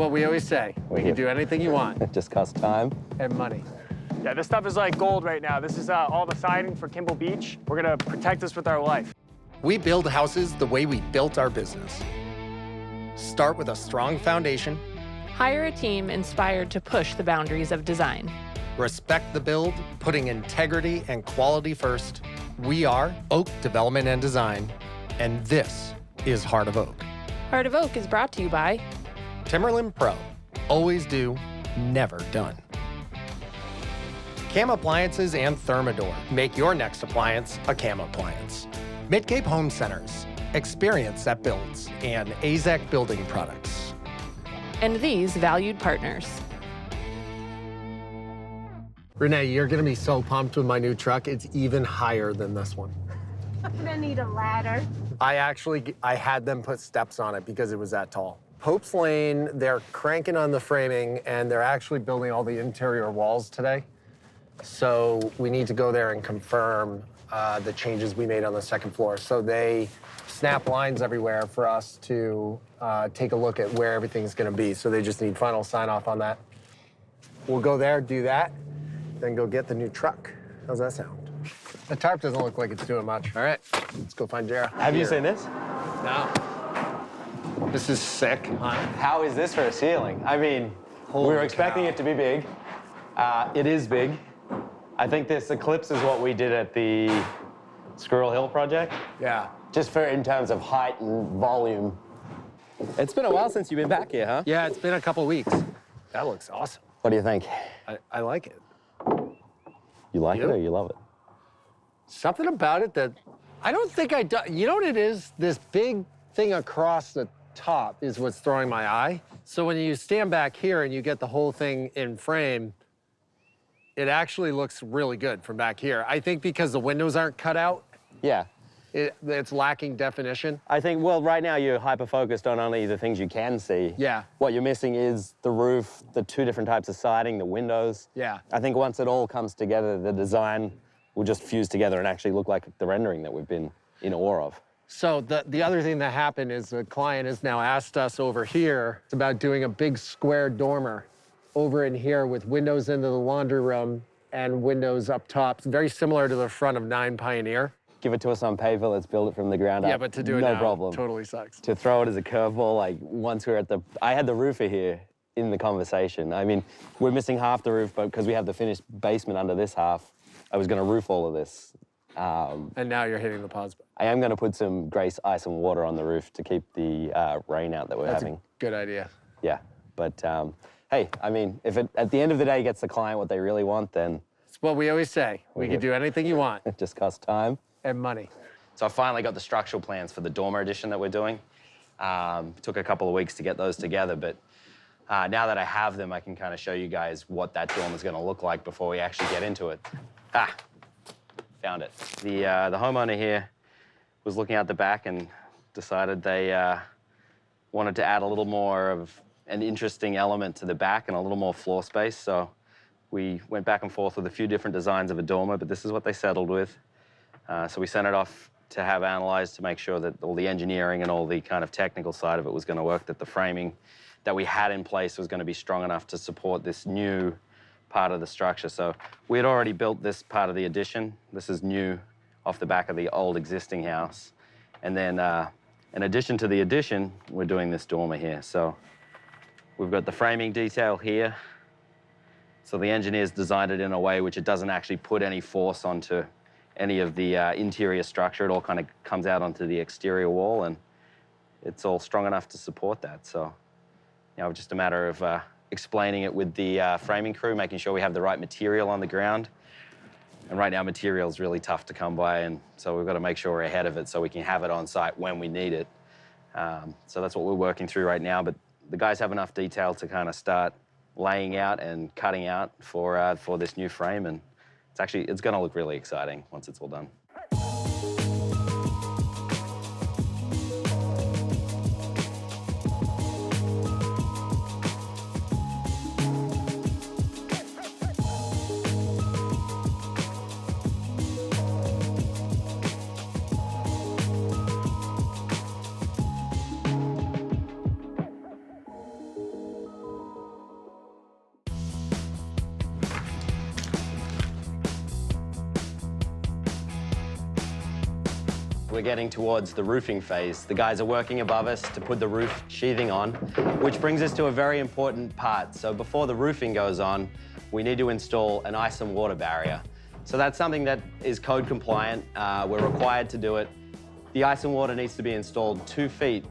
what we always say. We can do anything you want. It just costs time. And money. Yeah, this stuff is like gold right now. This is all the siding for Kimball Beach. We're gonna protect this with our life. We build houses the way we built our business. Start with a strong foundation. Hire a team inspired to push the boundaries of design. Respect the build, putting integrity and quality first. We are Oak Development and Design, and this is Heart of Oak. Heart of Oak is brought to you by Timberland Pro. Always do, never done. Cam Appliances and Thermador. Make your next appliance a Cam appliance. Midcape Home Centers. Experience that builds. And AZEK Building Products. and these valued partners. Renee, you're gonna be so pumped with my new truck. It's even higher than this one. I'm gonna need a ladder. I had them put steps on it because it was that tall. Pope's Lane, they're cranking on the framing and they're actually building all the interior walls today. So we need to go there and confirm the changes we made on the second floor. So they snap lines everywhere for us to take a look at where everything's gonna be. So they just need final sign off on that. We'll go there, do that, then go get the new truck. How's that sound? The tarp doesn't look like it's doing much. All right, let's go find Jarrah. Have you seen this? No. This is sick. How is this for a ceiling? I mean, we were expecting it to be big. It is big. I think this eclipses what we did at the Squirrel Hill project. Yeah. Just for in terms of height and volume. It's been a while since you've been back here, huh? Yeah, it's been a couple weeks. That looks awesome. What do you think? I like it. You like it or you love it? Something about it that I don't think I do. You know what it is? This big thing across the top is what's throwing my eye. So when you stand back here and you get the whole thing in frame, it actually looks really good from back here. I think because the windows aren't cut out, Yeah. it's lacking definition. I think, well, right now you're hyper-focused on only the things you can see. Yeah. What you're missing is the roof, the two different types of siding, the windows. Yeah. I think once it all comes together, the design will just fuse together and actually look like the rendering that we've been in awe of. So the other thing that happened is the client has now asked us over here about doing a big square dormer over in here with windows into the laundry room and windows up top. It's very similar to the front of 9 Pioneer. Give it to us on paper, let's build it from the ground up. Yeah, but to do it no now, problem. totally sucks. To throw it as a curveball, like once we're at the, I had the roofer here in the conversation. I mean, we're missing half the roof, but because we have the finished basement under this half, I was gonna roof all of this. And now you're hitting the pause button. I am gonna put some Grace ice and water on the roof to keep the rain out that we're That's having. a good idea. Yeah, but hey, I mean, if it at the end of the day gets the client what they really want, then It's what we always say. We can do anything you want it just costs time. and money. So I finally got the structural plans for the dormer addition that we're doing. Took a couple of weeks to get those together, but now that I have them, I can kind of show you guys what that dormer is going to look like before we actually get into it. Found it. The homeowner here was looking out the back and decided they wanted to add a little more of an interesting element to the back and a little more floor space. So we went back and forth with a few different designs of a dormer, but this is what they settled with. So we sent it off to have analyzed to make sure that all the engineering and all the kind of technical side of it was going to work, that the framing that we had in place was going to be strong enough to support this new part of the structure. So we had already built this part of the addition. This is new off the back of the old existing house. And then in addition to the addition, we're doing this dormer here. So we've got the framing detail here. So the engineers designed it in a way which it doesn't actually put any force onto any of the interior structure. It all kind of comes out onto the exterior wall, and it's all strong enough to support that. So, you know, just a matter of explaining it with the framing crew, making sure we have the right material on the ground. And right now, material is really tough to come by, and so we've got to make sure we're ahead of it so we can have it on site when we need it. So that's what we're working through right now, but the guys have enough detail to kind of start laying out and cutting out for this new frame, and it's going to look really exciting once it's all done. we're getting towards the roofing phase. The guys are working above us to put the roof sheathing on, which brings us to a very important part. So before the roofing goes on, we need to install an ice and water barrier. So that's something that is code compliant. We're required to do it. The ice and water needs to be installed 2 feet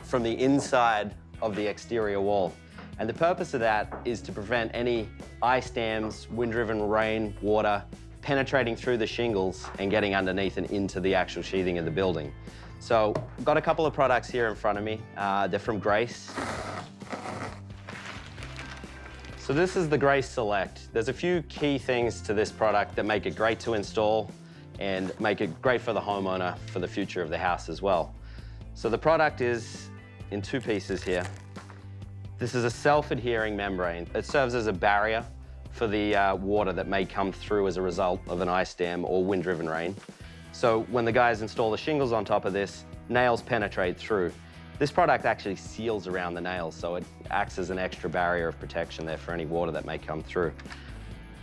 from the inside of the exterior wall. And the purpose of that is to prevent any ice dams, wind-driven rain, water, penetrating through the shingles and getting underneath and into the actual sheathing of the building. So I've got a couple of products here in front of me. They're from Grace. So this is the Grace Select. There's a few key things to this product that make it great to install and make it great for the homeowner for the future of the house as well. So the product is in 2 pieces here. This is a self-adhering membrane. It serves as a barrier for the water that may come through as a result of an ice dam or wind-driven rain. So when the guys install the shingles on top of this, nails penetrate through. This product actually seals around the nails, so it acts as an extra barrier of protection there for any water that may come through.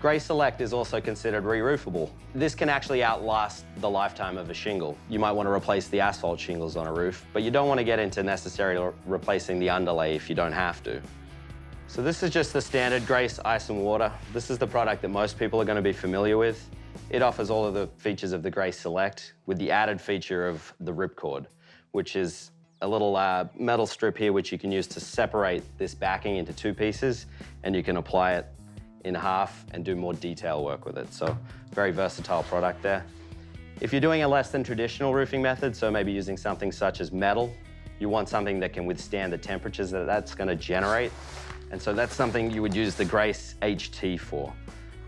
Grace Select is also considered re-roofable. This can actually outlast the lifetime of a shingle. You might want to replace the asphalt shingles on a roof, but you don't want to get into necessarily replacing the underlay if you don't have to. So this is just the standard Grace Ice and Water. This is the product that most people are going to be familiar with. It offers all of the features of the Grace Select with the added feature of the ripcord, which is a little metal strip here which you can use to separate this backing into 2 pieces, and you can apply it in half and do more detail work with it. So very versatile product there. If you're doing a less than traditional roofing method, so maybe using something such as metal, you want something that can withstand the temperatures that that's going to generate. And so that's something you would use the Grace HT for.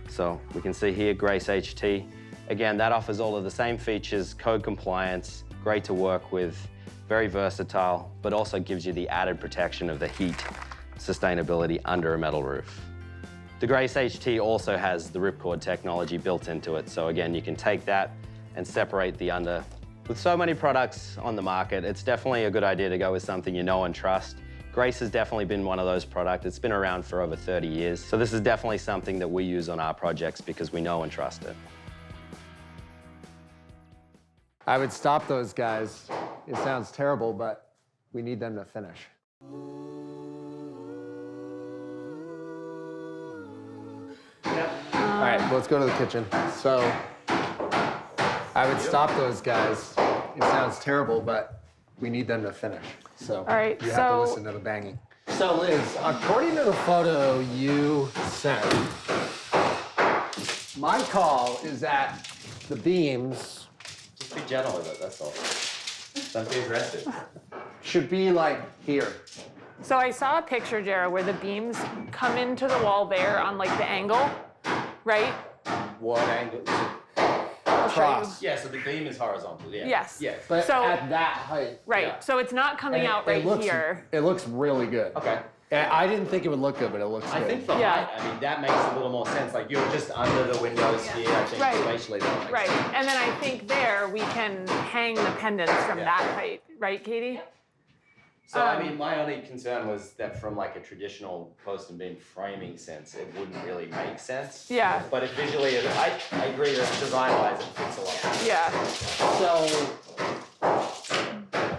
So we can see here, Grace HT. Again, that offers all of the same features, code compliance, great to work with, very versatile, but also gives you the added protection of the heat sustainability under a metal roof. The Grace HT also has the ripcord technology built into it. So again, you can take that and separate the under. With so many products on the market, it's definitely a good idea to go with something you know and trust. Grace has definitely been one of those products. It's been around for over 30 years. So this is definitely something that we use on our projects because we know and trust it. I would stop those guys. It sounds terrible, but we need them to finish. All right, let's go to the kitchen. So I would stop those guys. It sounds terrible, but we need them to finish. So All right, you have to listen to the banging. So Liz, according to the photo you sent, my call is that the beams Just be gentle with it, that's all. Don't be aggressive. should be like here. So I saw a picture, Jarrah, where the beams come into the wall there on like the angle, right? What angle? I'll show you. Cross. Yeah, so the beam is horizontal, yeah. Yes. Yeah. But So- at that height. Right. Yeah. So it's not coming And out right looks, here. It looks really good. Okay. And I didn't think it would look good, but it looks I good. think for Yeah. height, I mean, that makes a little more sense. Like, you're just under the windows here, I think Right. spatially that makes Right. sense. And then I think there we can hang the pendants from Yeah. that height, right, Katie? So, I mean, my only concern was that from like a traditional post and beam framing sense, it wouldn't really make sense. Yeah. But if visually, I agree that design-wise, it fits a lot. Yeah. So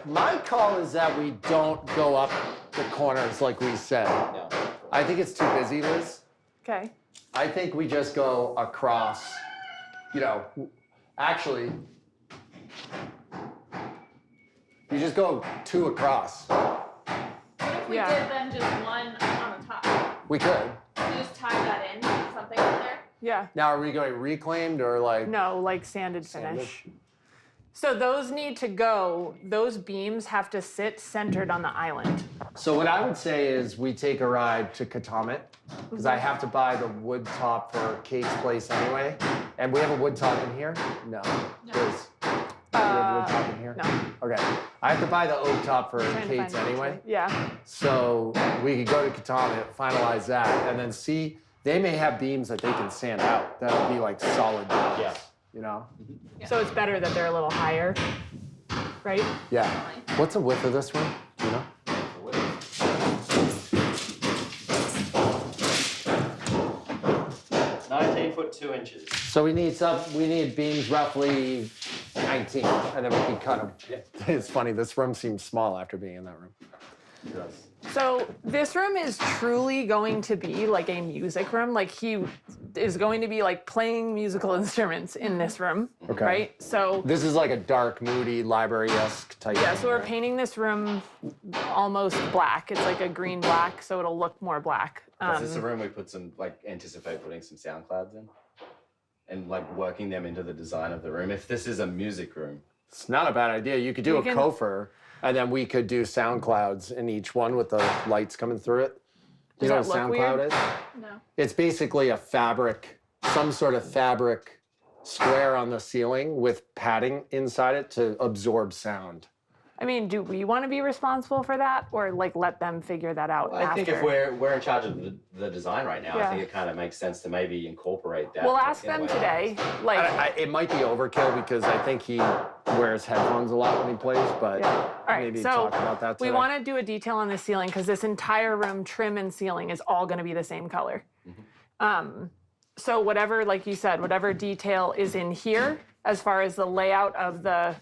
my call is that we don't go up the corners like we said. Yeah. I think it's too busy, Liz. Okay. I think we just go across, you know, actually, you just go 2 across. What if we Yeah. did then just one on the top? We could. We just tie that in, something up there? Yeah. Now, are we going reclaimed or like? No, like sanded Sanded? finish. So those need to go, those beams have to sit centered on the island. So what I would say is we take a ride to Katomet, because I have to buy the wood top for Kate's place anyway. And we have a wood top in here? No. Liz, do we have wood top in here? No. Okay. I have to buy the oak top for Trying to Kate's find it. anyway. Yeah. So we could go to Katomet, finalize that, and then see, they may have beams that they can sand out. That'll be like solid beams, Yeah. you know? So it's better that they're a little higher, right? Yeah. What's the width of this one? Do you know? 19 foot 2 inches. So we need beams roughly 19, and then we can cut them. It's funny, this room seems small after being in that room. It does. So this room is truly going to be like a music room. Like he is going to be like playing musical instruments in this room, Okay. right? So This is like a dark, moody, library-esque type. yeah, thing, so we're right? painting this room almost black. It's like a green black, so it'll look more black. Is this a room we put some, like, anticipate putting some sound clouds in? And, like, working them into the design of the room? If this is a music room. It's not a bad idea. You could do We a can- cofer, and then we could do sound clouds in each one with the lights coming through it. You Does know that what a look sound weird? cloud is? No. It's basically a fabric, some sort of fabric square on the ceiling with padding inside it to absorb sound. I mean, do we want to be responsible for that, or like let them figure that out I after? think if we're in charge of the design right now, Yeah. I think it kind of makes sense to maybe incorporate that. We'll ask in a them way. today. Like, It might be overkill because I think he wears headphones a lot when he plays, but yeah. All right, maybe so talk about that we today. want to do a detail on the ceiling because this entire room, trim and ceiling, is all going to be the same color. So whatever, like you said, whatever detail is in here, as far as the layout of the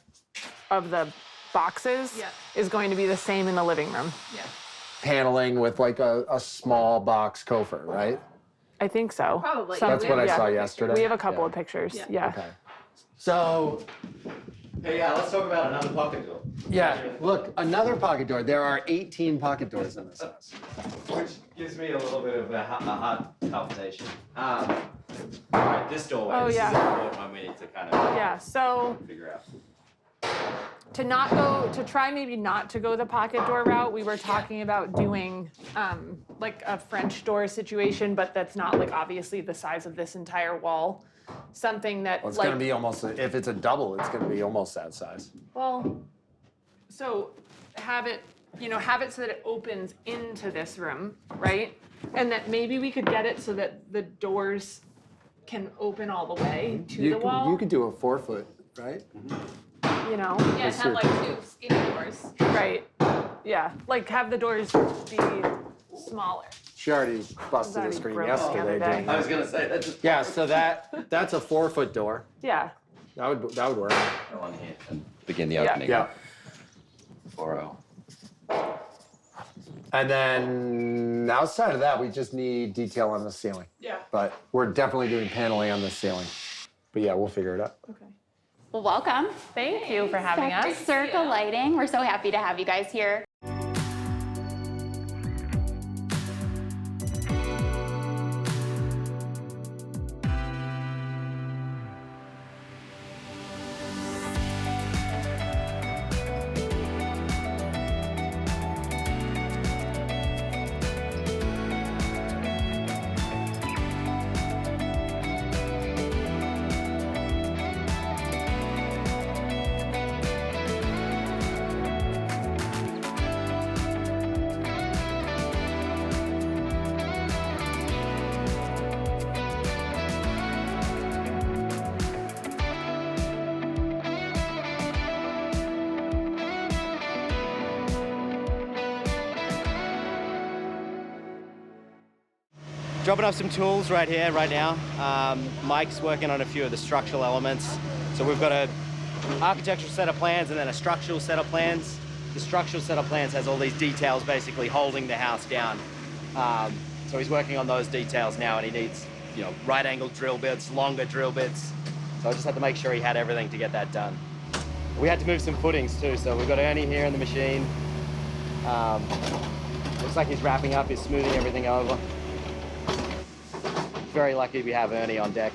boxes, Yeah. is going to be the same in the living room. Yeah. Paneling with like a small box cofer, right? I think so. Probably. Some- That's what I yeah. saw yesterday. We have a couple Yeah. of pictures. Yeah. Yeah. Okay. So, Hey, yeah, let's talk about another pocket door. yeah, look, another pocket door. There are 18 pocket doors in this house. Which gives me a little bit of a hard palpitation. All right, this doorway. Oh, this yeah. is an important one we need to kind of Yeah. So figure out. to try maybe not to go the pocket door route, we were talking about doing like a French door situation, but that's not like obviously the size of this entire wall. Something that Well, it's like gonna be almost, if it's a double, it's gonna be almost that size. well, so have it so that it opens into this room, right? And that maybe we could get it so that the doors can open all the way to the wall. You could do a 4-foot, right? You know, Yeah, have like two skinny doors. right? Yeah, like have the doors be smaller. She already busted already the screen broke the other yesterday. day. Didn't I you? was gonna say that just Yeah, so that's a 4-foot door. Yeah. That would work. go on here and begin the Yeah. opening. Yeah. 4-0. And then outside of that, we just need detail on the ceiling. Yeah. But we're definitely doing paneling on the ceiling. But yeah, we'll figure it out. Okay. Well, welcome. Thank you for having Dr. us. Circle Lighting. We're so happy to have you guys here. Dropping off some tools right here, right now. Mike's working on a few of the structural elements. So we've got a architectural set of plans and then a structural set of plans. The structural set of plans has all these details basically holding the house down. So he's working on those details now, and he needs, right angle drill bits, longer drill bits. So I just had to make sure he had everything to get that done. We had to move some footings too, so we've got Ernie here in the machine. Looks like he's wrapping up, he's smoothing everything over. Very lucky we have Ernie on deck.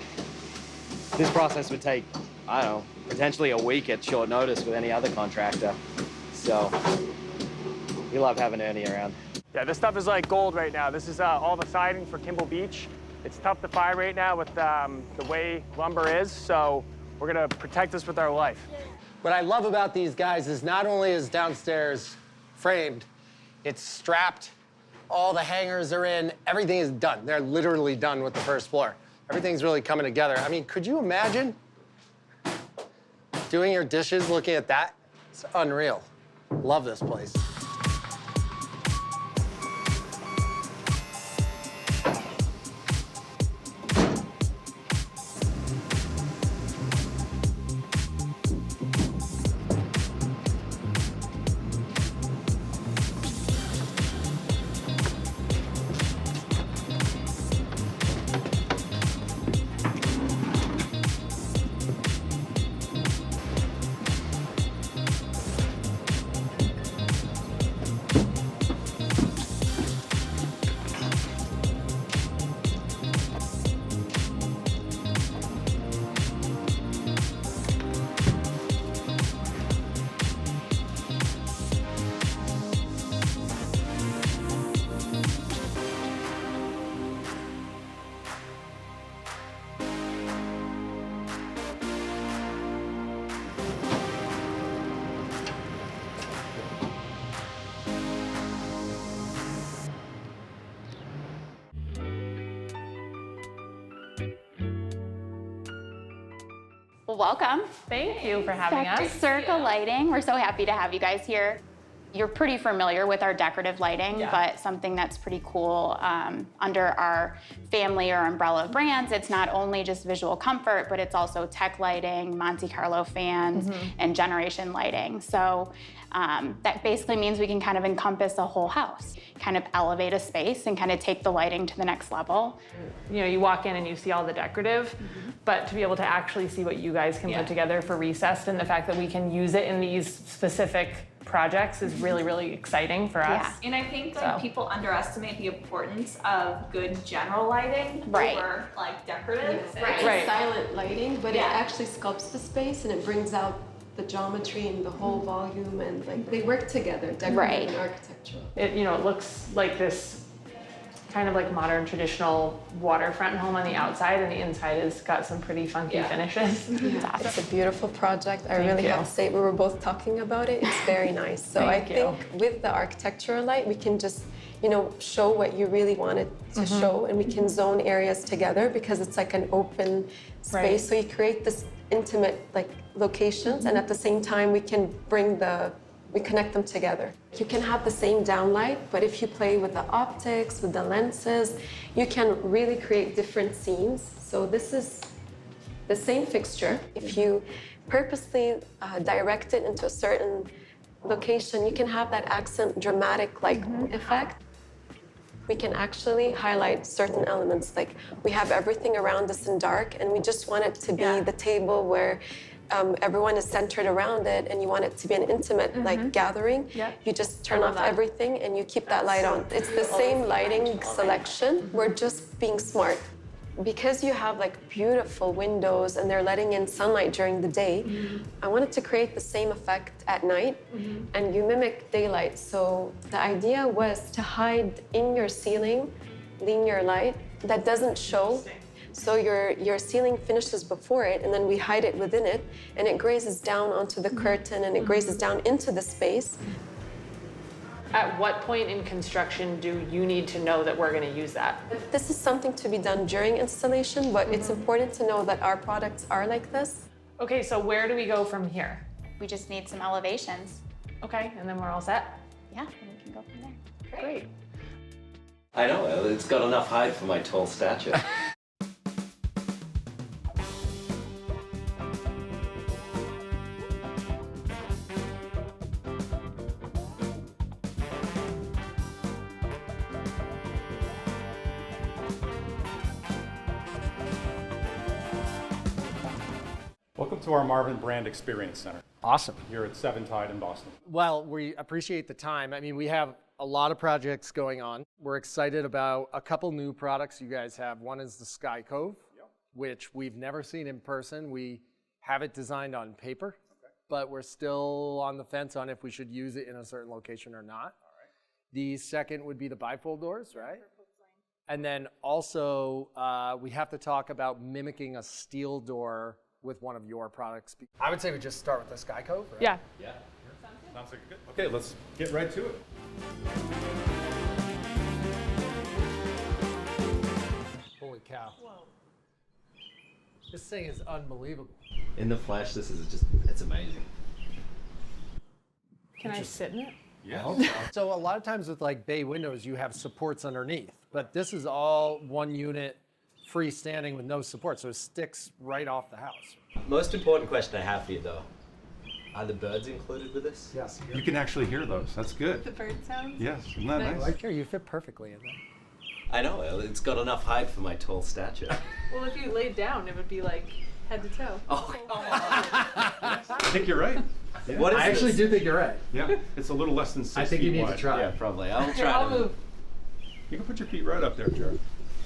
This process would take, I don't know, potentially a week at short notice with any other contractor. So we love having Ernie around. Yeah, this stuff is like gold right now. This is all the siding for Kimball Beach. It's tough to find right now with the way lumber is, so we're gonna protect this with our life. What I love about these guys is not only is downstairs framed, it's strapped, all the hangers are in, everything is done. They're literally done with the first floor. Everything's really coming together. I mean, could you imagine doing your dishes looking at that? It's unreal. Love this place. Well, welcome. Thank you for having Dr. us. Circa Lighting. We're so happy to have you guys here. You're pretty familiar with our decorative lighting, but something that's pretty cool under our family or umbrella of brands, it's not only just visual comfort, but it's also tech lighting, Monte Carlo fans, and generation lighting. So that basically means we can kind of encompass a whole house, kind of elevate a space and kind of take the lighting to the next level. You know, you walk in and you see all the decorative, but to be able to actually see what you guys can put together for Recessed, and the fact that we can use it in these specific projects is really, really exciting for us. And I think like people underestimate the importance of good general lighting over like decorative. It's silent lighting, but it actually sculpts the space and it brings out the geometry and the whole volume, and like they work together, decorative and architectural. It, you know, it looks like this kind of like modern traditional waterfront home on the outside, and the inside has got some pretty funky finishes. It's a beautiful project. I really have to say, we were both talking about it. It's very nice. So I think with the architectural light, we can just, you know, show what you really wanted to show, and we can zone areas together because it's like an open space. So you create this intimate like locations, and at the same time we can we connect them together. You can have the same downlight, but if you play with the optics, with the lenses, you can really create different scenes. So this is the same fixture. If you purposely direct it into a certain location, you can have that accent dramatic like effect. We can actually highlight certain elements. Like we have everything around us in dark, and we just want it to be the table where everyone is centered around it, and you want it to be an intimate like gathering. You just turn off everything and you keep that light on. It's the same lighting selection. We're just being smart. Because you have like beautiful windows and they're letting in sunlight during the day, I wanted to create the same effect at night, and you mimic daylight. So the idea was to hide in your ceiling linear light that doesn't show. So your ceiling finishes before it, and then we hide it within it, and it grazes down onto the curtain, and it grazes down into the space. At what point in construction do you need to know that we're going to use that? This is something to be done during installation, but it's important to know that our products are like this. Okay, so where do we go from here? We just need some elevations. Okay, and then we're all set? Yeah, and we can go from there. Great. I know, it's got enough height for my tall stature. Welcome to our Marvin Brand Experience Center. Awesome. Here at 7 Tide in Boston. Well, we appreciate the time. I mean, we have a lot of projects going on. We're excited about a couple new products you guys have. One is the Skycove, which we've never seen in person. We have it designed on paper, but we're still on the fence on if we should use it in a certain location or not. The second would be the bifold doors, right? And then also, we have to talk about mimicking a steel door with one of your products. I would say we just start with the Skycove, right? Yeah. Sounds like good. Okay, let's get right to it. Holy cow. Whoa. This thing is unbelievable. In the flesh, this is just, it's amazing. Can I sit in it? Yeah. So a lot of times with like bay windows, you have supports underneath, but this is all one unit freestanding with no support, so it sticks right off the house. Most important question I have for you though, are the birds included with this? Yes. You can actually hear those. That's good. The bird sounds? Yes, isn't that nice? Like here, you fit perfectly in there. I know, it's got enough height for my tall stature. Well, if you laid down, it would be like head to toe. Oh. I think you're right. Yeah. What is I actually this? do think you're right. Yeah, it's a little less than 6 feet I think you need wide. to try. Yeah, probably. I'll Here, try I'll to move. You can put your feet right up there, Jarrah.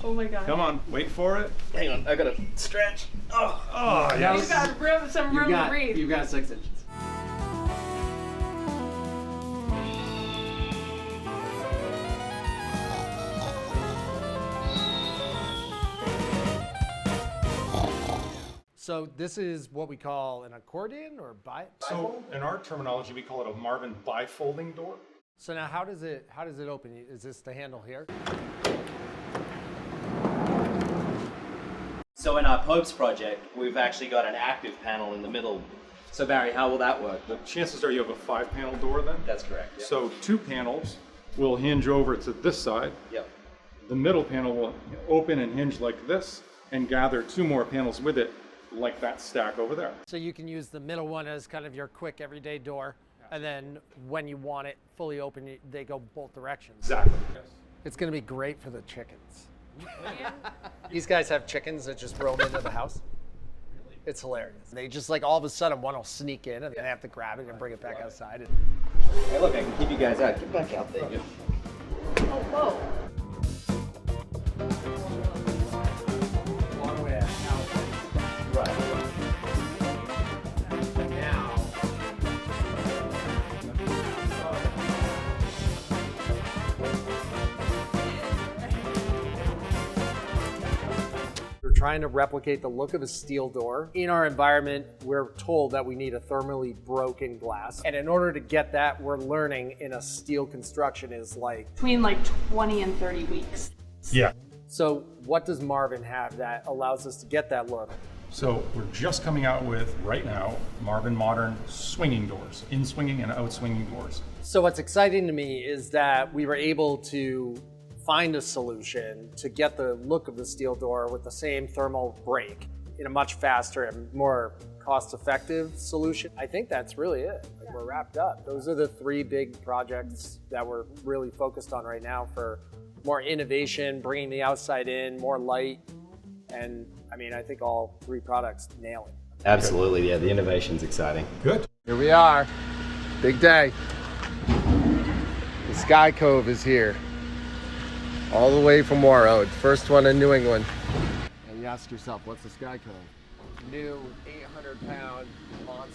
Oh my God. Come on, wait for it. Hang on, I gotta stretch. Oh, You've yes. got some room to breathe. You've got 6 inches. So this is what we call an accordion or So in our terminology, we call it a Marvin bifolding door. So now how does it open? Is this the handle here? So in our POPES project, we've actually got an active panel in the middle. So Barry, how will that work? The chances are you have a 5-panel door then? That's correct. Yep. So 2 panels will hinge over to this side. Yep. The middle panel will open and hinge like this and gather 2 more panels with it, like that stack over there. So you can use the middle one as kind of your quick everyday door, and then when you want it fully open, they go both directions. Exactly. Yes. It's gonna be great for the chickens. These guys have chickens that just roam into the house. It's hilarious. They just like all of a sudden one will sneak in and they have to grab it and bring it back outside. Hey, look, I can keep you guys out. Get back out there. Oh, whoa. Long way out. Right. Now. We're trying to replicate the look of a steel door. In our environment, we're told that we need a thermally broken glass. And in order to get that, we're learning in a steel construction is like... Between like 20 and 30 weeks. Yeah. So what does Marvin have that allows us to get that look? So we're just coming out with, right now, Marvin Modern swinging doors, in-swinging and out-swinging doors. So what's exciting to me is that we were able to find a solution to get the look of the steel door with the same thermal break in a much faster and more cost-effective solution. I think that's really it. Like, we're wrapped up. Those are the 3 big projects that we're really focused on right now for more innovation, bringing the outside in, more light, and I mean, I think all 3 products nail it. Absolutely, yeah, the innovation's exciting. Good. Here we are. Big day. The Skycove is here. All the way from Jarrah. First one in New England. And you ask yourself, what's the Skycove? New 800-pound monster.